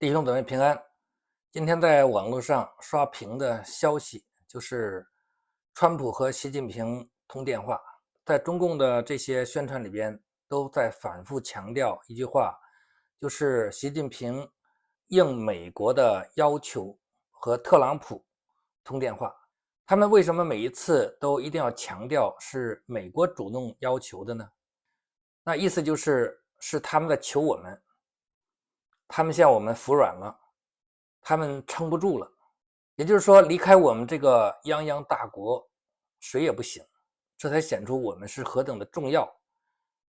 弟兄姊妹平安。今天在网络上刷屏的消息就是川普和习近平通电话。在中共的这些宣传里边都在反复强调一句话，就是习近平应美国的要求和特朗普通电话。他们为什么每一次都一定要强调是美国主动要求的呢？那意思是他们在求我们，他们向我们服软了，他们撑不住了。也就是说，离开我们这个泱泱大国，谁也不行。这才显出我们是何等的重要，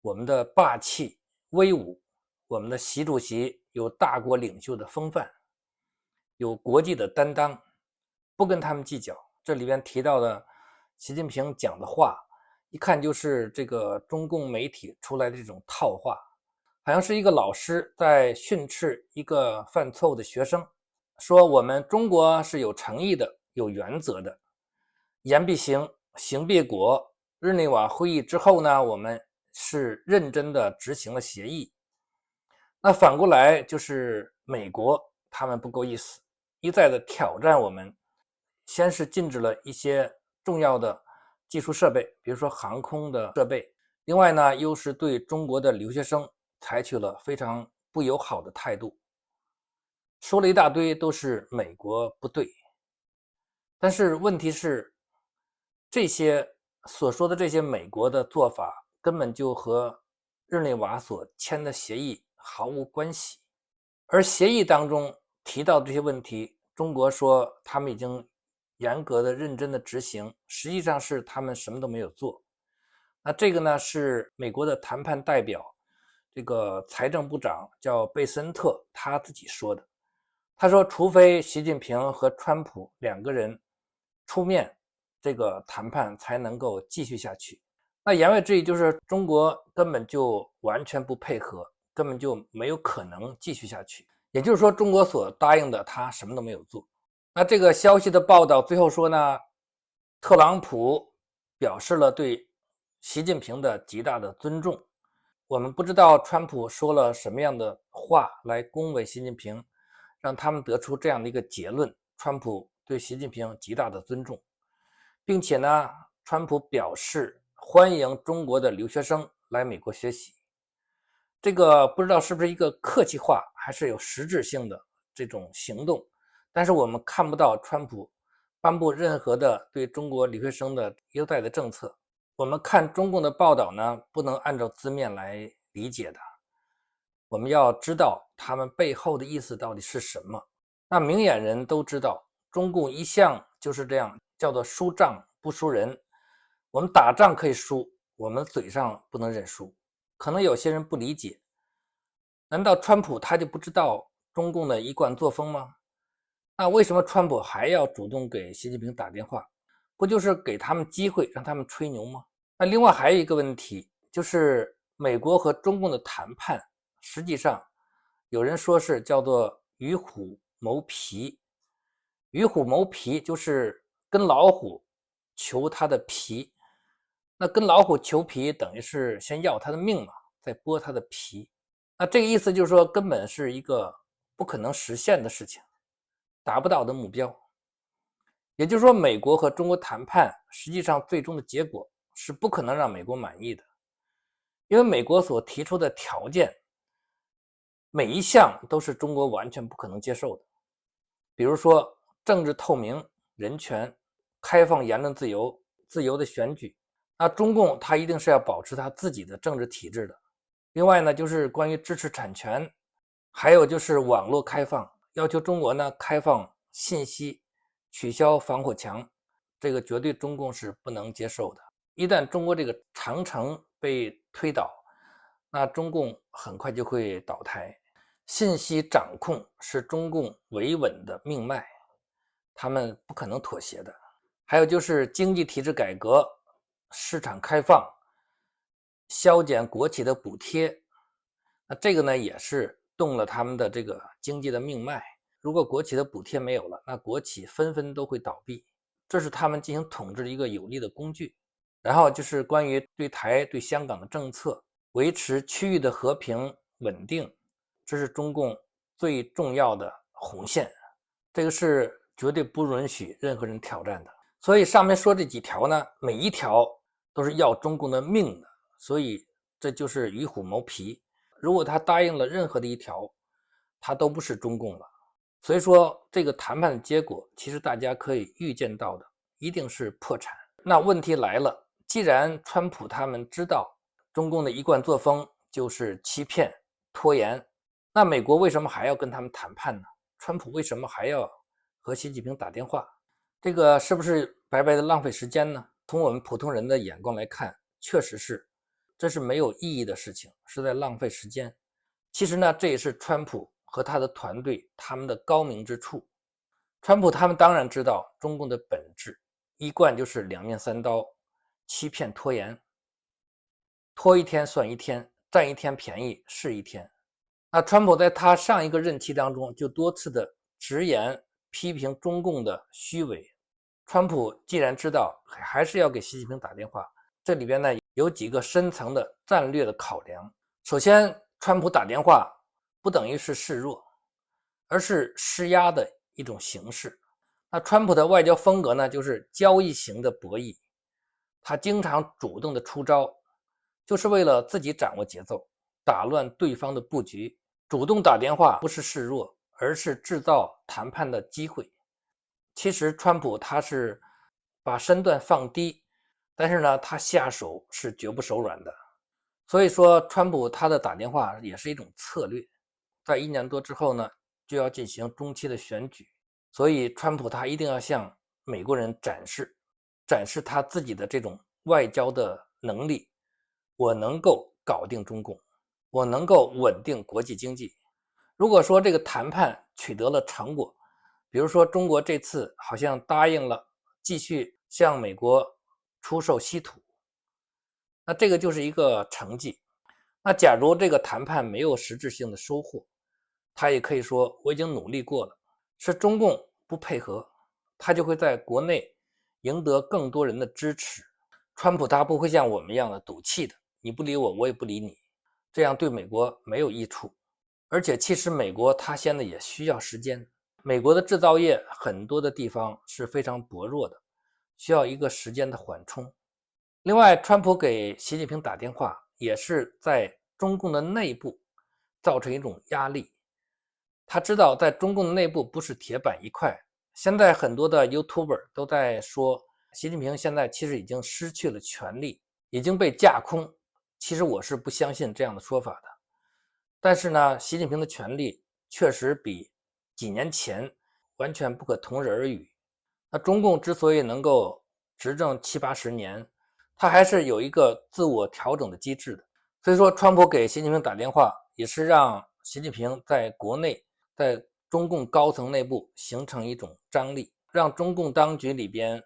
我们的霸气威武，我们的习主席有大国领袖的风范，有国际的担当，不跟他们计较。这里边提到的习近平讲的话，一看就是这个中共媒体出来的这种套话，好像是一个老师在训斥一个犯错误的学生，说我们中国是有诚意的，有原则的，言必行，行必果。日内瓦会议之后呢，我们是认真的执行了协议。那反过来就是美国，他们不够意思，一再的挑战我们。先是禁止了一些重要的技术设备，比如说航空的设备。另外呢，又是对中国的留学生采取了非常不友好的态度，说了一大堆都是美国不对。但是问题是，这些所说的这些美国的做法根本就和日内瓦所签的协议毫无关系。而协议当中提到的这些问题，中国说他们已经严格的、认真的执行，实际上是他们什么都没有做。那这个呢，是美国的谈判代表，这个财政部长叫贝森特他自己说的。他说，除非习近平和川普两个人出面，这个谈判才能够继续下去。那言外之意就是中国根本就完全不配合，根本就没有可能继续下去。也就是说，中国所答应的，他什么都没有做。那这个消息的报道最后说呢，特朗普表示了对习近平的极大的尊重。我们不知道川普说了什么样的话来恭维习近平，让他们得出这样的一个结论：川普对习近平极大的尊重，并且呢，川普表示欢迎中国的留学生来美国学习。这个不知道是不是一个客气话，还是有实质性的这种行动，但是我们看不到川普颁布任何的对中国留学生的优待的政策。我们看中共的报道呢，不能按照字面来理解的，我们要知道他们背后的意思到底是什么。那明眼人都知道，中共一向就是这样，叫做输仗不输人。我们打仗可以输，我们嘴上不能认输。可能有些人不理解，难道川普他就不知道中共的一贯作风吗？那为什么川普还要主动给习近平打电话？不就是给他们机会，让他们吹牛吗？那另外还有一个问题，就是美国和中共的谈判，实际上有人说是叫做与虎谋皮。与虎谋皮就是跟老虎求它的皮，那跟老虎求皮等于是先要它的命嘛，再剥它的皮。那这个意思就是说，根本是一个不可能实现的事情，达不到的目标。也就是说，美国和中国谈判，实际上最终的结果是不可能让美国满意的，因为美国所提出的条件，每一项都是中国完全不可能接受的。比如说，政治透明、人权、开放言论自由、自由的选举，那中共它一定是要保持它自己的政治体制的。另外呢，就是关于支持产权，还有就是网络开放，要求中国呢开放信息，取消防火墙，这个绝对中共是不能接受的。一旦中国这个长城被推倒，那中共很快就会倒台。信息掌控是中共维稳的命脉，他们不可能妥协的。还有就是经济体制改革、市场开放、削减国企的补贴，那这个呢也是动了他们的这个经济的命脉。如果国企的补贴没有了，那国企纷纷都会倒闭，这是他们进行统治的一个有力的工具。然后就是关于对台、对香港的政策，维持区域的和平稳定，这是中共最重要的红线，这个是绝对不允许任何人挑战的。所以上面说这几条呢，每一条都是要中共的命的，所以这就是与虎谋皮。如果他答应了任何的一条，他都不是中共了。所以说这个谈判的结果，其实大家可以预见到的，一定是破产。那问题来了，既然川普他们知道中共的一贯作风就是欺骗、拖延，那美国为什么还要跟他们谈判呢？川普为什么还要和习近平打电话？这个是不是白白的浪费时间呢？从我们普通人的眼光来看，确实是，这是没有意义的事情，是在浪费时间。其实呢，这也是川普和他的团队他们的高明之处。川普他们当然知道中共的本质，一贯就是两面三刀，欺骗拖延，拖一天算一天，占一天便宜是一天。那川普在他上一个任期当中就多次的直言批评中共的虚伪。川普既然知道还是要给习近平打电话，这里边呢有几个深层的战略的考量。首先，川普打电话不等于是示弱，而是施压的一种形式。那川普的外交风格呢，就是交易型的博弈，他经常主动的出招，就是为了自己掌握节奏，打乱对方的布局。主动打电话不是示弱，而是制造谈判的机会。其实川普他是把身段放低，但是呢，他下手是绝不手软的。所以说，川普他的打电话也是一种策略。在1年多之后呢，就要进行中期的选举，所以川普他一定要向美国人展示他自己的这种外交的能力。我能够搞定中共，我能够稳定国际经济。如果说这个谈判取得了成果，比如说中国这次好像答应了继续向美国出售稀土，那这个就是一个成绩。那假如这个谈判没有实质性的收获，他也可以说我已经努力过了，是中共不配合，他就会在国内赢得更多人的支持。川普他不会像我们一样的赌气的，你不理我，我也不理你，这样对美国没有益处。而且其实美国它现在也需要时间，美国的制造业很多的地方是非常薄弱的，需要一个时间的缓冲。另外，川普给习近平打电话，也是在中共的内部造成一种压力。他知道在中共的内部不是铁板一块，现在很多的 YouTuber 都在说，习近平现在其实已经失去了权力，已经被架空。其实我是不相信这样的说法的。但是呢，习近平的权力确实比几年前完全不可同日而语。那中共之所以能够执政70-80年，它还是有一个自我调整的机制的。所以说，川普给习近平打电话，也是让习近平在国内，在中共高层内部形成一种张力，让中共当局里边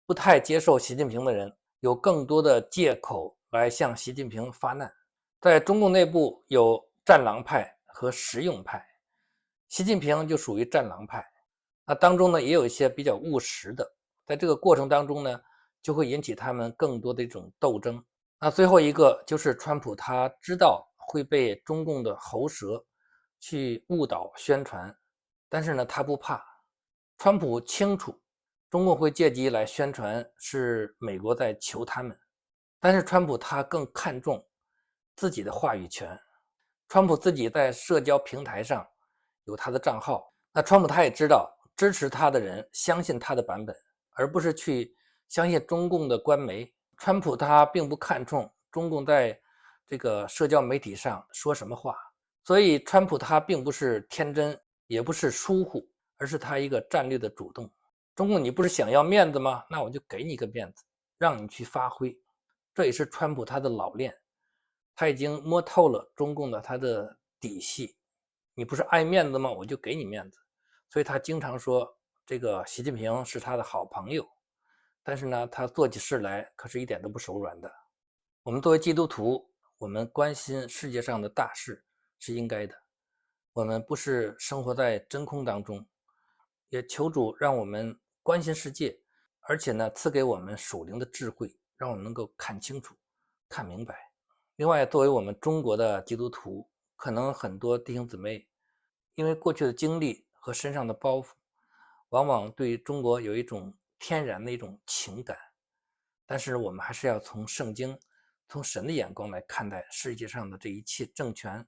不太接受习近平的人有更多的借口来向习近平发难。在中共内部有战狼派和实用派，习近平就属于战狼派。那当中呢，也有一些比较务实的，在这个过程当中呢，就会引起他们更多的一种斗争。那最后一个就是川普，他知道会被中共的喉舌去误导宣传，但是呢，他不怕。川普清楚中共会借机来宣传是美国在求他们，但是川普他更看重自己的话语权。川普自己在社交平台上有他的账号，那川普他也知道支持他的人相信他的版本，而不是去相信中共的官媒。川普他并不看重中共在这个社交媒体上说什么话，所以川普他并不是天真，也不是疏忽，而是他一个战略的主动。中共你不是想要面子吗？那我就给你一个面子，让你去发挥。这也是川普他的老练，他已经摸透了中共的他的底细。你不是爱面子吗？我就给你面子。所以他经常说这个习近平是他的好朋友，但是呢，他做起事来可是一点都不手软的。我们作为基督徒，我们关心世界上的大事是应该的。我们不是生活在真空当中，也求主让我们关心世界，而且呢，赐给我们属灵的智慧，让我们能够看清楚、看明白。另外，作为我们中国的基督徒，可能很多弟兄姊妹因为过去的经历和身上的包袱，往往对中国有一种天然的一种情感。但是我们还是要从圣经、从神的眼光来看待世界上的这一切政权，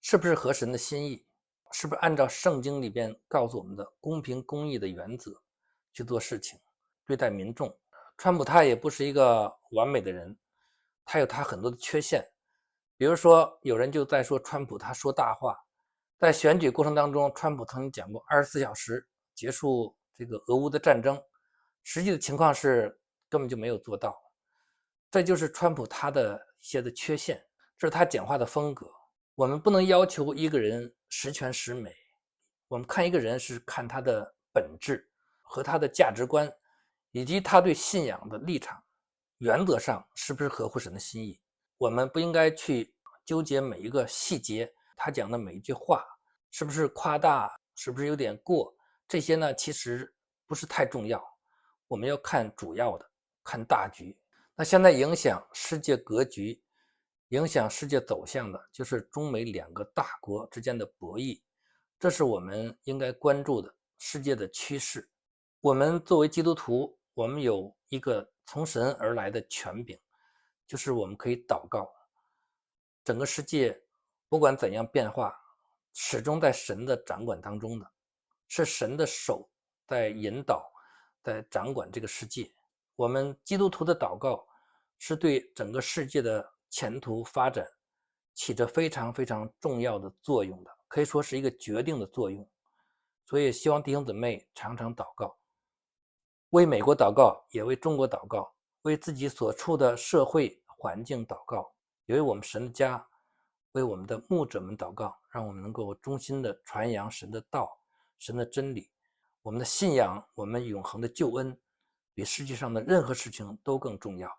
是不是合神的心意，是不是按照圣经里边告诉我们的公平公义的原则去做事情，对待民众。川普他也不是一个完美的人，他有他很多的缺陷。比如说，有人就在说川普他说大话，在选举过程当中，川普曾经讲过24小时结束这个俄乌的战争，实际的情况是根本就没有做到。这就是川普他的一些的缺陷，这是他讲话的风格。我们不能要求一个人十全十美，我们看一个人是看他的本质和他的价值观，以及他对信仰的立场，原则上是不是合乎神的心意。我们不应该去纠结每一个细节，他讲的每一句话是不是夸大，是不是有点过，这些呢其实不是太重要，我们要看主要的，看大局。那现在影响世界格局、影响世界走向的，就是中美两个大国之间的博弈，这是我们应该关注的世界的趋势。我们作为基督徒，我们有一个从神而来的权柄，就是我们可以祷告。整个世界不管怎样变化，始终在神的掌管当中的，是神的手在引导，在掌管这个世界。我们基督徒的祷告是对整个世界的前途发展起着非常非常重要的作用的，可以说是一个决定的作用。所以希望弟兄姊妹常常祷告，为美国祷告，也为中国祷告，为自己所处的社会环境祷告，也为我们神的家，为我们的牧者们祷告，让我们能够忠心的传扬神的道、神的真理。我们的信仰，我们永恒的救恩，比世界上的任何事情都更重要。